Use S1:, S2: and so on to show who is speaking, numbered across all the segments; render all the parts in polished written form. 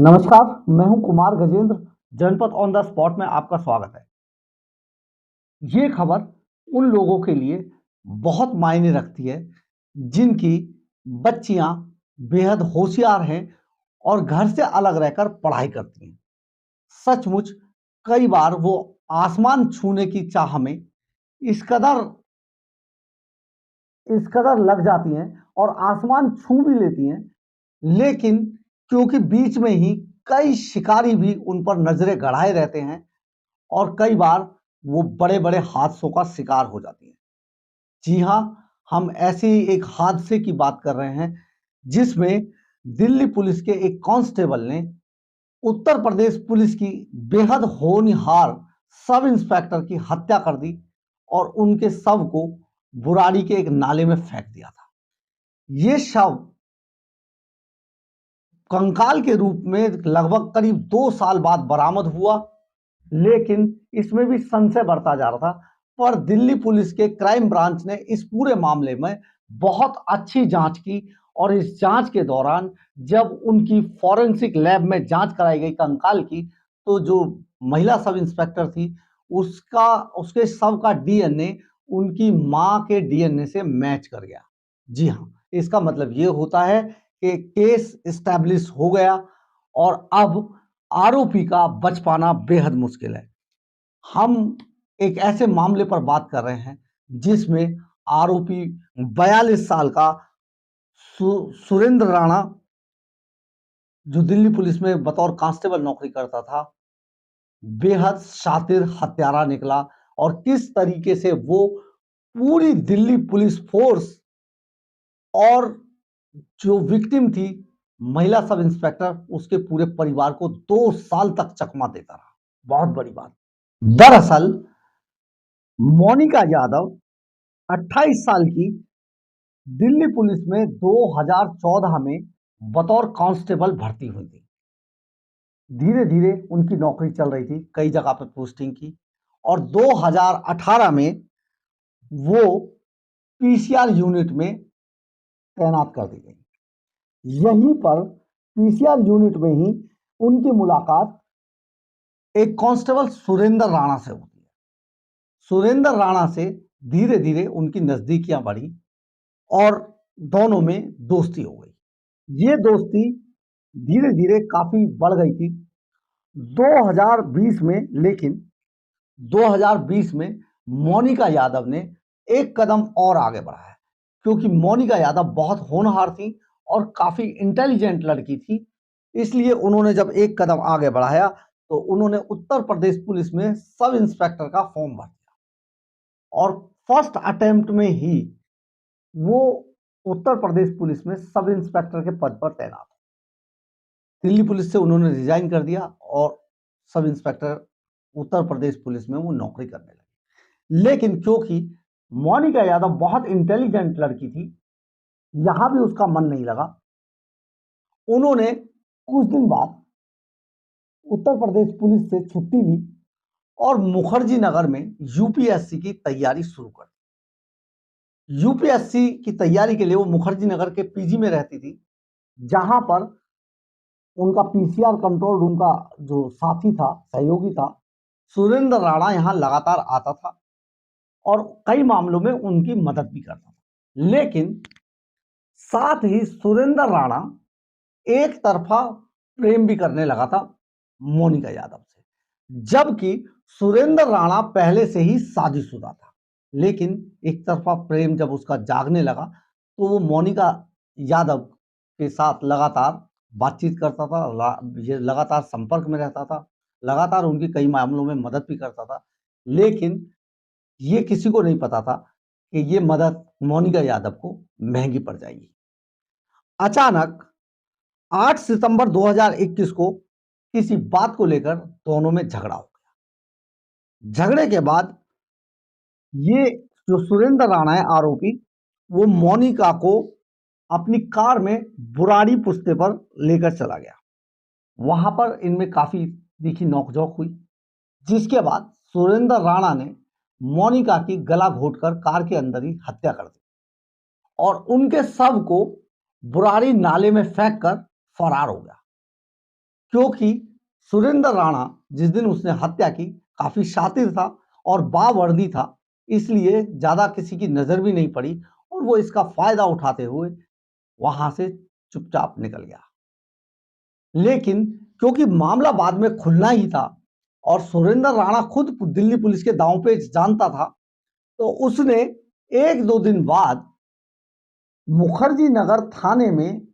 S1: नमस्कार, मैं हूं कुमार गजेंद्र। जनपद ऑन द स्पॉट में आपका स्वागत है। ये खबर उन लोगों के लिए बहुत मायने रखती है जिनकी बच्चियां बेहद होशियार हैं और घर से अलग रहकर पढ़ाई करती हैं। सचमुच कई बार वो आसमान छूने की चाह में इस कदर इस कदर लग जाती हैं और आसमान छू भी लेती हैं, लेकिन क्योंकि बीच में ही कई शिकारी भी उन पर नजरें गड़ाए रहते हैं और कई बार वो बड़े-बड़े हादसों का शिकार हो जाती हैं। जी हाँ, हम ऐसे ही एक हादसे की बात कर रहे हैं, जिसमें दिल्ली पुलिस के एक कांस्टेबल ने उत्तर प्रदेश पुलिस की बेहद होनहार सब इंस्पेक्टर की हत्या कर दी और उनके शव को बुराड़ी के एक नाले में फेंक दिया था। ये शव कंकाल के रूप में लगभग करीब 2 साल बाद बरामद हुआ, लेकिन इसमें भी संशय बढ़ता जा रहा था। पर दिल्ली पुलिस के क्राइम ब्रांच ने इस पूरे मामले में बहुत अच्छी जांच की और इस जांच के दौरान जब उनकी फॉरेंसिक लैब में जांच कराई गई कंकाल की, तो जो महिला सब इंस्पेक्टर थी, उसका उसके शव का डीएनए उनकी मां के डीएनए से मैच कर गया। जी हाँ, इसका मतलब ये होता है कि केस एस्टैब्लिश हो गया और अब आरोपी का बच पाना बेहद मुश्किल है। हम एक ऐसे मामले पर बात कर रहे हैं जिसमें आरोपी 42 साल का सुरेंद्र राणा, जो दिल्ली पुलिस में बतौर कांस्टेबल नौकरी करता था, बेहद शातिर हत्यारा निकला और किस तरीके से वो पूरी दिल्ली पुलिस फोर्स और जो विक्टिम थी महिला सब इंस्पेक्टर, उसके पूरे परिवार को 2 साल तक चकमा देता रहा। बहुत बड़ी बात। दरअसल मोनिका यादव 28 साल की दिल्ली पुलिस में 2014 में बतौर कांस्टेबल भर्ती हुई थी। धीरे धीरे उनकी नौकरी चल रही थी, कई जगह पर पोस्टिंग की और 2018 में वो पीसीआर यूनिट में तैनात कर दी गई। यहीं पर पीसीआर यूनिट में ही उनकी मुलाकात एक कांस्टेबल सुरेंद्र राणा से होती है। सुरेंद्र राणा से धीरे धीरे उनकी नजदीकियां बढ़ी और दोनों में दोस्ती हो गई। ये दोस्ती धीरे धीरे काफी बढ़ गई थी 2020 में, लेकिन 2020 में मोनिका यादव ने एक कदम और आगे बढ़ा है, क्योंकि मोनिका यादव बहुत होनहार थी और काफी इंटेलिजेंट लड़की थी। इसलिए उन्होंने जब एक कदम आगे बढ़ाया तो उन्होंने उत्तर प्रदेश पुलिस में सब इंस्पेक्टर का फॉर्म भर दिया और फर्स्ट अटेम्प्ट में ही वो उत्तर प्रदेश पुलिस में सब इंस्पेक्टर के पद पर तैनात हो। दिल्ली पुलिस से उन्होंने रिजाइन कर दिया और sub inspector Uttar Pradesh police में वो नौकरी करने लगे। लेकिन क्योंकि मोनिका यादव बहुत इंटेलिजेंट लड़की थी, यहां भी उसका मन नहीं लगा। उन्होंने कुछ दिन बाद उत्तर प्रदेश पुलिस से छुट्टी ली और मुखर्जी नगर में यूपीएससी की तैयारी शुरू कर दी। यूपीएससी की तैयारी के लिए वो मुखर्जी नगर के पीजी में रहती थी, जहां पर उनका पीसीआर कंट्रोल रूम का जो साथी था, सहयोगी था, सुरेंद्र राणा यहां लगातार आता था और कई मामलों में उनकी मदद भी करता था। लेकिन साथ ही सुरेंद्र राणा एक तरफा प्रेम भी करने लगा था मोनिका यादव से, जबकि सुरेंद्र राणा पहले से ही शादीशुदा था। लेकिन एक तरफा प्रेम जब उसका जागने लगा तो वो मोनिका यादव के साथ लगातार बातचीत करता था, ये लगातार संपर्क में रहता था, लगातार उनकी कई मामलों में मदद भी करता था। लेकिन ये किसी को नहीं पता था कि ये मदद मोनिका यादव को महंगी पड़ जाएगी। अचानक 8 सितंबर 2021 को किसी बात को लेकर दोनों में झगड़ा हो गया। झगड़े के बाद ये जो सुरेंद्र राणा है आरोपी, वो मोनिका को अपनी कार में बुराड़ी पुश्ते पर लेकर चला गया। वहां पर इनमें काफी तीखी नोकझोंक हुई, जिसके बाद सुरेंद्र राणा ने मोनिका की गला घोंटकर कार के अंदर ही हत्या कर दी और उनके शव को बुराड़ी नाले में फेंक कर फरार हो गया। क्योंकि सुरेंद्र राणा जिस दिन उसने हत्या की काफी शातिर था और बावर्दी था, इसलिए ज्यादा किसी की नजर भी नहीं पड़ी और वो इसका फायदा उठाते हुए वहां से चुपचाप निकल गया। लेकिन क्योंकि मामला बाद में खुलना ही था और सुरेंद्र राणा खुद दिल्ली पुलिस के दांव पे जानता था, तो उसने एक दो दिन बाद मुखर्जी नगर थाने में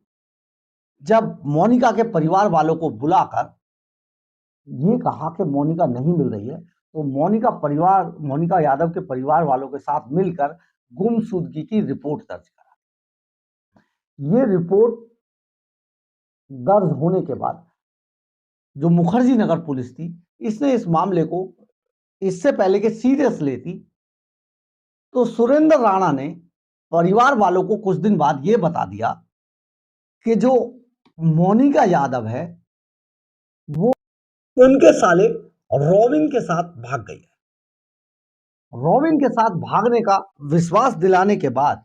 S1: जब मोनिका के परिवार वालों को बुलाकर ये कहा कि मोनिका नहीं मिल रही है, तो मोनिका यादव के परिवार वालों के साथ मिलकर गुमशुदगी की रिपोर्ट दर्ज करा। ये रिपोर्ट दर्ज होने के बाद जो मुखर्जी नगर पुलिस थी, इसने इस मामले को इससे पहले कि सीरियस लेती, तो सुरेंद्र राणा ने परिवार वालों को कुछ दिन बाद यह बता दिया कि जो मोनिका यादव है वो उनके साले रॉबिन के साथ भाग गई है। रॉबिन के साथ भागने का विश्वास दिलाने के बाद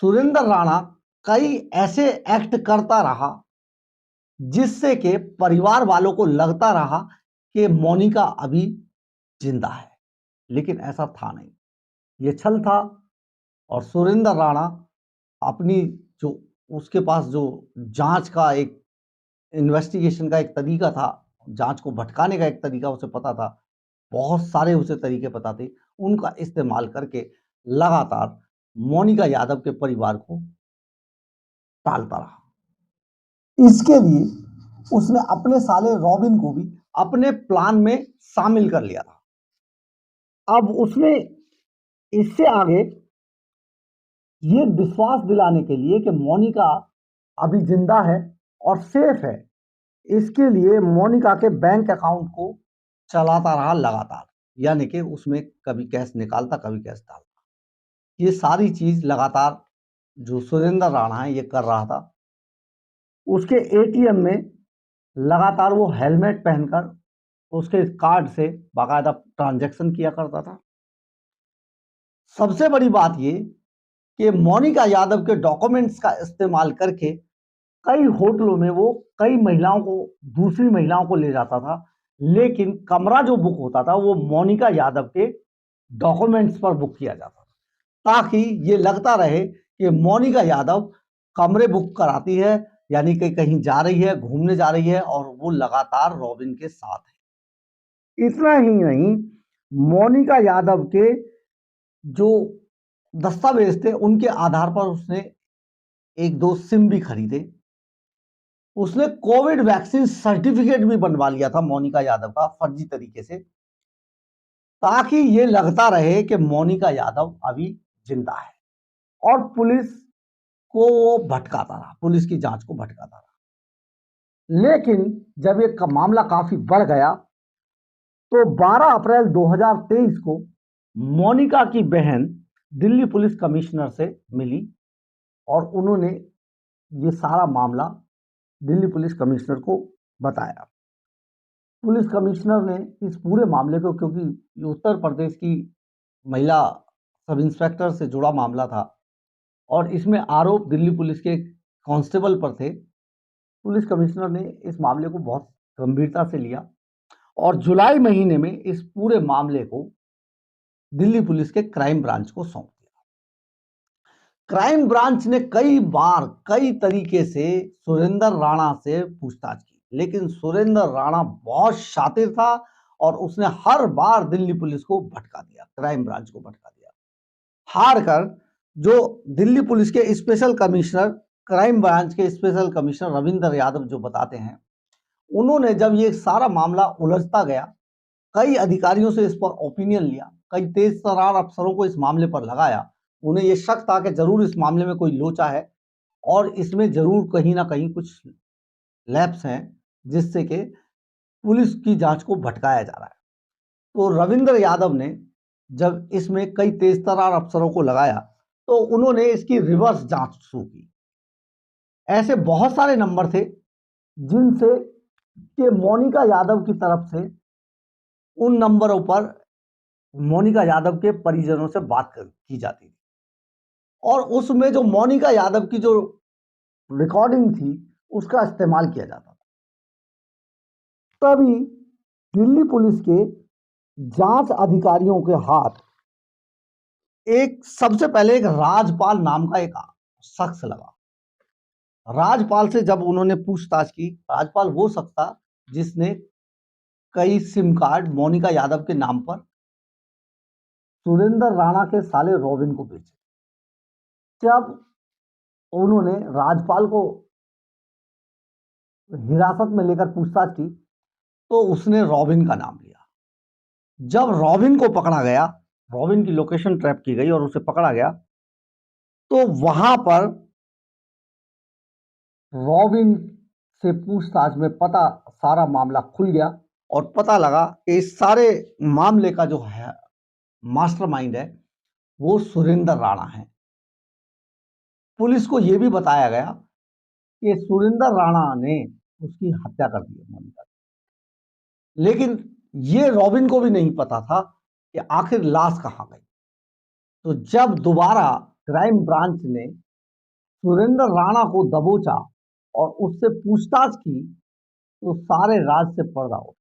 S1: सुरेंद्र राणा कई ऐसे एक्ट करता रहा जिससे कि परिवार वालों को लगता रहा कि मोनिका अभी जिंदा है, लेकिन ऐसा था नहीं, ये छल था। और सुरेंद्र राणा अपनी जो उसके पास जो जांच का एक इन्वेस्टिगेशन का एक तरीका था, जांच को भटकाने का एक तरीका उसे पता था, बहुत सारे उसे तरीके पता थे, उनका इस्तेमाल करके लगातार मोनिका यादव के परिवार को टालता रहा। इसके लिए उसने अपने साले रॉबिन को भी अपने प्लान में शामिल कर लिया था। अब उसने इससे आगे ये विश्वास दिलाने के लिए कि मोनिका अभी जिंदा है और सेफ है, इसके लिए मोनिका के बैंक अकाउंट को चलाता रहा लगातार, यानी कि उसमें कभी कैश निकालता कभी कैश डालता। ये सारी चीज लगातार जो सुरेंद्र राणा है ये कर रहा था। उसके एटीएम में लगातार वो हेलमेट पहनकर उसके कार्ड से बाकायदा ट्रांजैक्शन किया करता था। सबसे बड़ी बात ये कि मोनिका यादव के डॉक्यूमेंट्स का इस्तेमाल करके कई होटलों में वो कई महिलाओं को दूसरी महिलाओं को ले जाता था, लेकिन कमरा जो बुक होता था वो मोनिका यादव के डॉक्यूमेंट्स पर बुक किया जाता था, ताकि ये लगता रहे कि मोनिका यादव कमरे बुक कराती है, यानी कि कहीं जा रही है, घूमने जा रही है और वो लगातार रॉबिन के साथ है। इतना ही नहीं, मोनिका यादव के जो दस्तावेज थे उनके आधार पर उसने एक दो सिम भी खरीदे। उसने कोविड वैक्सीन सर्टिफिकेट भी बनवा लिया था मोनिका यादव का फर्जी तरीके से, ताकि ये लगता रहे कि मोनिका यादव अभी जिंदा है और पुलिस को वो भटकाता रहा, पुलिस की जांच को भटकाता रहा। लेकिन जब ये मामला काफी बढ़ गया तो 12 अप्रैल 2023 को मोनिका की बहन दिल्ली पुलिस कमिश्नर से मिली और उन्होंने ये सारा मामला दिल्ली पुलिस कमिश्नर को बताया। पुलिस कमिश्नर ने इस पूरे मामले को, क्योंकि ये उत्तर प्रदेश की महिला सब इंस्पेक्टर से जुड़ा मामला था और इसमें आरोप दिल्ली पुलिस के कांस्टेबल पर थे, पुलिस कमिश्नर ने इस मामले को बहुत गंभीरता से लिया और जुलाई महीने में इस पूरे मामले को दिल्ली पुलिस के क्राइम ब्रांच को सौंप दिया। क्राइम ब्रांच ने कई बार कई तरीके से सुरेंद्र राणा से पूछताछ की, लेकिन सुरेंद्र राणा बहुत शातिर था और उसने हर बार दिल्ली पुलिस को भटका दिया, क्राइम ब्रांच को भटका दिया। हार कर जो दिल्ली पुलिस के स्पेशल कमिश्नर, क्राइम ब्रांच के स्पेशल कमिश्नर रविंद्र यादव जो बताते हैं, उन्होंने जब ये सारा मामला उलझता गया, कई अधिकारियों से इस पर ओपिनियन लिया, कई तेज तर्रार अफसरों को इस मामले पर लगाया, उन्हें यह शक था कि जरूर इस मामले में कोई लोचा है और इसमें जरूर कहीं ना कहीं कुछ लैप्स हैं जिससे कि पुलिस की जांच को भटकाया जा रहा है। तो रविंद्र यादव ने जब इसमें कई तेज तर्रार अफसरों को लगाया तो उन्होंने इसकी रिवर्स जांच शुरू की। ऐसे बहुत सारे नंबर थे जिनसे कि मोनिका यादव की तरफ से उन नंबरों पर मोनिका यादव के परिजनों से बात की जाती थी और उसमें जो मोनिका यादव की जो रिकॉर्डिंग थी उसका इस्तेमाल किया जाता था। तभी दिल्ली पुलिस के जांच अधिकारियों के हाथ एक सबसे पहले एक राजपाल नाम का एक शख्स लगा। राजपाल से जब उन्होंने पूछताछ की, राजपाल वो शख्स था जिसने कई सिम कार्ड मोनिका यादव के नाम पर सुरेंद्र राणा के साले रॉबिन को बेचे। जब उन्होंने राजपाल को हिरासत में लेकर पूछताछ की तो उसने रॉबिन का नाम लिया। जब रॉबिन को पकड़ा गया, रॉबिन की लोकेशन ट्रैप की गई और उसे पकड़ा गया, तो वहां पर रॉबिन से पूछताछ में पता सारा मामला खुल गया और पता लगा कि इस सारे मामले का जो है मास्टरमाइंड है वो सुरेंद्र राणा है। पुलिस को यह भी बताया गया कि सुरेंद्र राणा ने उसकी हत्या कर दी है मोनिका की। लेकिन ये रॉबिन को भी नहीं पता था कि आखिर लाश कहां गई। तो जब दोबारा क्राइम ब्रांच ने सुरेंद्र राणा को दबोचा और उससे पूछताछ की तो सारे राज से पर्दा उठा।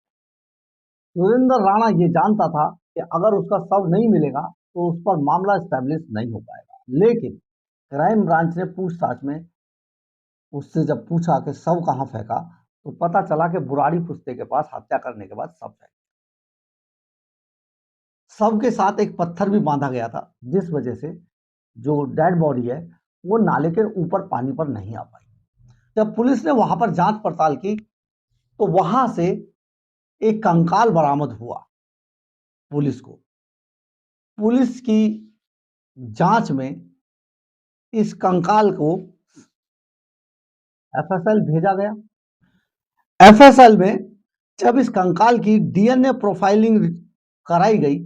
S1: सुरेंद्र राणा ये जानता था कि अगर उसका शव नहीं मिलेगा तो उस पर मामला स्टैब्लिश नहीं हो पाएगा। लेकिन क्राइम ब्रांच ने पूछताछ में उससे जब पूछा कि शव कहां फेंका तो पता चला कि बुराड़ी पुस्ते के पास हत्या करने के बाद शव फेंका। शव के साथ एक पत्थर भी बांधा गया था जिस वजह से जो डेड बॉडी है वो नाले के ऊपर पानी पर नहीं आ पाई। जब पुलिस ने वहां पर जांच पड़ताल की तो वहां से एक कंकाल बरामद हुआ। पुलिस की जांच में इस कंकाल को एफएसएल भेजा गया। एफएसएल में जब इस कंकाल की डीएनए प्रोफाइलिंग कराई गई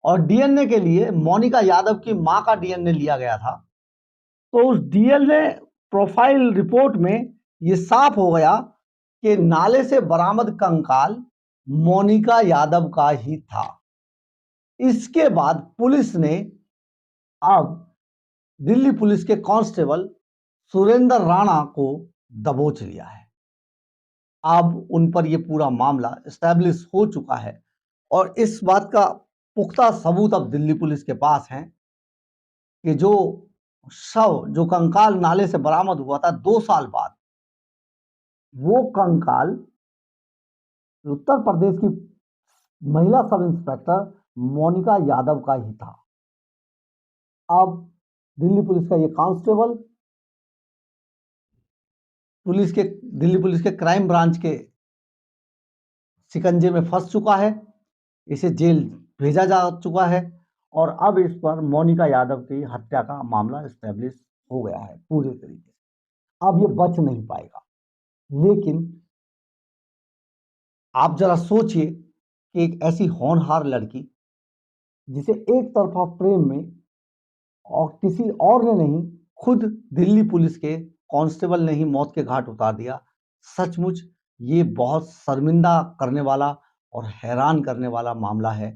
S1: और डीएनए के लिए मोनिका यादव की मां का डीएनए लिया गया था, तो उस डीएनए प्रोफाइल रिपोर्ट में यह साफ हो गया कि नाले से बरामद कंकाल मोनिका यादव का ही था। इसके बाद पुलिस ने अब दिल्ली पुलिस के कांस्टेबल सुरेंद्र राणा को दबोच लिया है। अब उन पर यह पूरा मामला एस्टैब्लिश हो चुका है और इस बात का पुख्ता सबूत अब दिल्ली पुलिस के पास है कि जो जो कंकाल नाले से बरामद हुआ था 2 साल बाद, वो कंकाल उत्तर प्रदेश की महिला सब इंस्पेक्टर मोनिका यादव का ही था। अब दिल्ली पुलिस का ये कांस्टेबल दिल्ली पुलिस के क्राइम ब्रांच के शिकंजे में फंस चुका है। इसे जेल भेजा जा चुका है और अब इस पर मोनिका यादव की हत्या का मामला एस्टैब्लिश हो गया है पूरे तरीके से। अब ये बच नहीं पाएगा। लेकिन आप जरा सोचिए कि एक ऐसी होनहार लड़की जिसे एक तरफा प्रेम में और किसी और ने नहीं, खुद दिल्ली पुलिस के कांस्टेबल ने ही मौत के घाट उतार दिया। सचमुच ये बहुत शर्मिंदा करने वाला और हैरान करने वाला मामला है।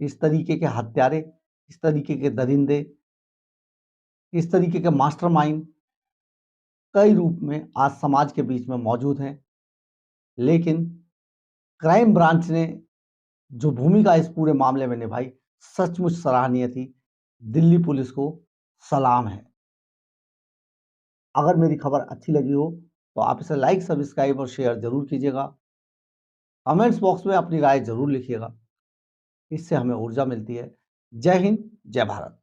S1: इस तरीके के हत्यारे, इस तरीके के दरिंदे, इस तरीके के मास्टरमाइंड कई रूप में आज समाज के बीच में मौजूद हैं। लेकिन क्राइम ब्रांच ने जो भूमिका इस पूरे मामले में निभाई सचमुच सराहनीय थी। दिल्ली पुलिस को सलाम है। अगर मेरी खबर अच्छी लगी हो तो आप इसे लाइक, सब्सक्राइब और शेयर जरूर कीजिएगा। कमेंट्स बॉक्स में अपनी राय जरूर लिखिएगा। इससे हमें ऊर्जा मिलती है। जय हिंद, जय भारत।